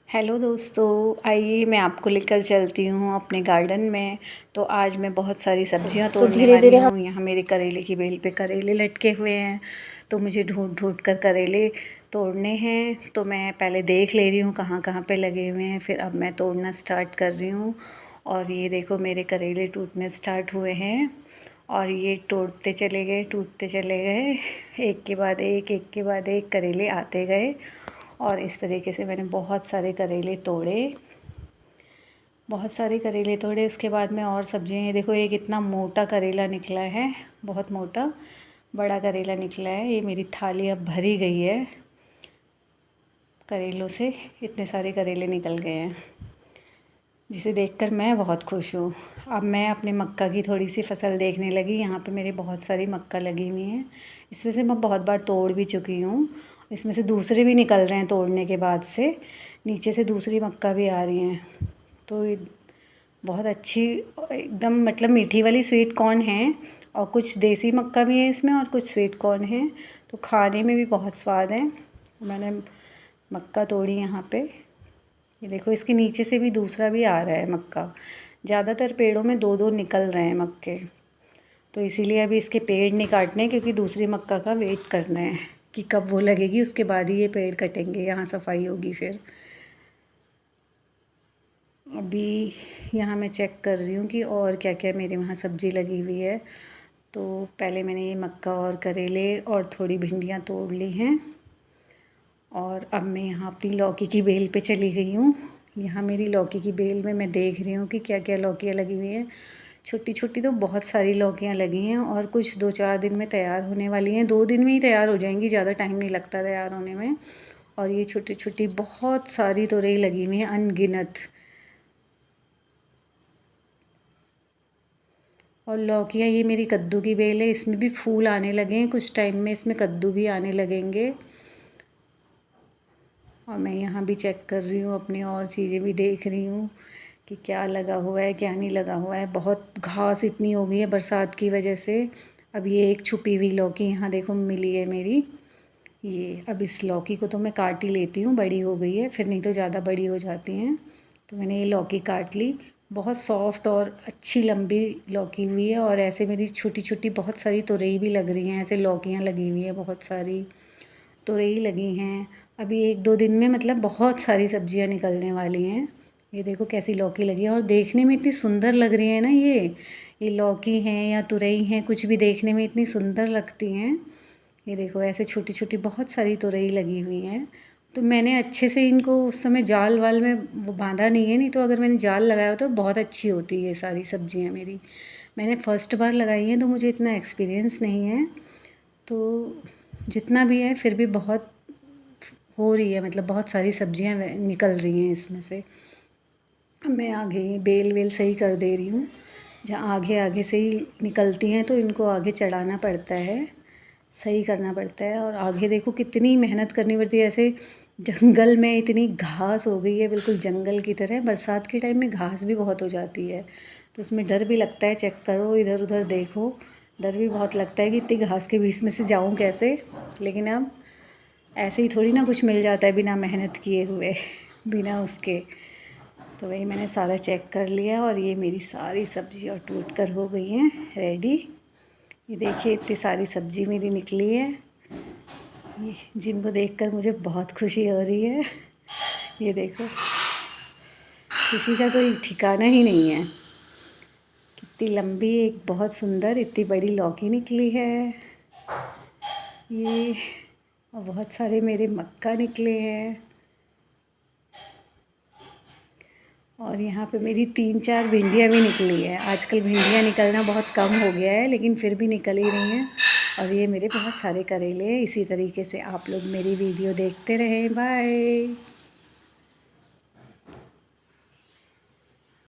Hello दोस्तों, आइए मैं आपको लेकर चलती हूँ अपने गार्डन में। तो आज मैं बहुत सारी सब्जियाँ तोड़ने वाली हूँ। यहाँ मेरे करेले की बेल पे करेले लटके हुए हैं, तो मुझे ढूंढ ढूंढ कर करेले तोड़ने हैं। तो मैं पहले देख ले रही हूँ कहाँ कहाँ पे लगे हुए हैं, फिर अब मैं तोड़ना स्टार्ट कर रही हूँ। और ये देखो मेरे करेले टूटने स्टार्ट हुए हैं और ये टूटते चले गए, टूटते चले गए। एक के बाद एक करेले आते गए और इस तरीके से मैंने बहुत सारे करेले तोड़े, बहुत सारे करेले तोड़े। उसके बाद में और सब्जियां, ये देखो एक इतना मोटा करेला निकला है, बहुत मोटा बड़ा करेला निकला है। ये मेरी थाली अब भरी गई है करेलों से, इतने सारे करेले निकल गए हैं, जिसे देखकर मैं बहुत खुश हूँ। अब मैं अपने मक्का की थोड़ी सी फसल देखने लगी। यहाँ पे मेरे बहुत सारी मक्का लगी हुई हैं, इसमें से मैं बहुत बार तोड़ भी चुकी हूँ। इसमें से दूसरे भी निकल रहे हैं तोड़ने के बाद से, नीचे से दूसरी मक्का भी आ रही हैं। तो ये बहुत अच्छी एकदम मतलब मीठी वाली स्वीट कॉर्न है, और कुछ देसी मक्का भी है इसमें और कुछ स्वीट कॉर्न है, तो खाने में भी बहुत स्वाद है। मैंने मक्का तोड़ी यहाँ पे, ये देखो इसके नीचे से भी दूसरा भी आ रहा है मक्का। ज़्यादातर पेड़ों में दो दो निकल रहे हैं मक्के, तो इसीलिए अभी इसके पेड़ नहीं काटने हैं, क्योंकि दूसरी मक्का का वेट करना है कि कब वो लगेगी, उसके बाद ही ये पेड़ कटेंगे, यहाँ सफाई होगी। फिर अभी यहाँ मैं चेक कर रही हूँ कि और क्या क्या मेरे वहाँ सब्ज़ी लगी हुई है। तो पहले मैंने ये मक्का और करेले और थोड़ी भिंडियाँ तोड़ ली हैं, और अब मैं यहाँ अपनी लौकी की बेल पे चली गई हूँ। यहाँ मेरी लौकी की बेल में मैं देख रही हूँ कि क्या क्या लौकियाँ लगी हुई हैं। छोटी छोटी तो बहुत सारी लौकियाँ लगी हैं, और कुछ 2-4 दिन में तैयार होने वाली हैं। 2 दिन में ही तैयार हो जाएंगी, ज़्यादा टाइम नहीं लगता तैयार होने में। और ये छोटी छोटी बहुत सारी तोरई लगी हुई हैं, अनगिनत। और लौकियाँ, ये मेरी कद्दू की बेल है, इसमें भी फूल आने लगे हैं, कुछ टाइम में इसमें कद्दू भी आने लगेंगे। और मैं यहाँ भी चेक कर रही हूँ, अपनी और चीज़ें भी देख रही हूँ कि क्या लगा हुआ है क्या नहीं लगा हुआ है। बहुत घास इतनी हो गई है बरसात की वजह से। अब ये एक छुपी हुई लौकी यहाँ देखो मिली है मेरी, ये अब इस लौकी को तो मैं काट ही लेती हूँ, बड़ी हो गई है, फिर नहीं तो ज़्यादा बड़ी हो जाती हैं। तो मैंने ये लौकी काट ली, बहुत सॉफ्ट और अच्छी लंबी लौकी हुई है। और ऐसे मेरी छोटी छोटी बहुत सारी तुरई भी लग रही हैं, ऐसे लौकियाँ लगी हुई हैं, बहुत सारी तुरई लगी हैं। अभी 1-2 दिन में मतलब बहुत सारी सब्जियां निकलने वाली हैं। ये देखो कैसी लौकी लगी है, और देखने में इतनी सुंदर लग रही है ना। ये लौकी हैं या तुरई हैं, कुछ भी देखने में इतनी सुंदर लगती हैं। ये देखो ऐसे छोटी छोटी बहुत सारी तुरई लगी हुई हैं। तो मैंने अच्छे से इनको उस समय जाल वाल में वो बांधा नहीं है, नहीं तो अगर मैंने जाल लगाया होता तो बहुत अच्छी होती है ये सारी सब्जियां मेरी। मैंने फ़र्स्ट बार लगाई हैं तो मुझे इतना एक्सपीरियंस नहीं है, तो जितना भी है फिर भी बहुत हो रही है, मतलब बहुत सारी सब्जियां निकल रही हैं इसमें से। अब मैं आगे बेल वेल सही कर दे रही हूँ, जहाँ आगे आगे से ही निकलती हैं तो इनको आगे चढ़ाना पड़ता है, सही करना पड़ता है। और आगे देखो कितनी मेहनत करनी पड़ती है, ऐसे जंगल में इतनी घास हो गई है, बिल्कुल जंगल की तरह। बरसात के टाइम में घास भी बहुत हो जाती है, तो उसमें डर भी लगता है। चेक करो, इधर उधर देखो, डर भी बहुत लगता है कि इतनी घास के बीच में से जाऊँ कैसे। लेकिन अब ऐसे ही थोड़ी ना कुछ मिल जाता है बिना मेहनत किए हुए, बिना उसके। तो वही मैंने सारा चेक कर लिया, और ये मेरी सारी सब्ज़ी और टूट कर हो गई हैं रेडी। ये देखिए इतनी सारी सब्ज़ी मेरी निकली है, ये जिनको देखकर मुझे बहुत खुशी हो रही है। ये देखो, खुशी का कोई ठिकाना ही नहीं है। कितनी लंबी, एक बहुत सुंदर इतनी बड़ी लौकी निकली है ये, और बहुत सारे मेरे मक्का निकले हैं। और यहाँ पे मेरी 3-4 भिंडियाँ भी निकली है। आजकल भिंडियाँ निकलना बहुत कम हो गया है, लेकिन फिर भी निकल ही रही हैं। और ये मेरे बहुत सारे करेले हैं। इसी तरीके से आप लोग मेरी वीडियो देखते रहें। बाय।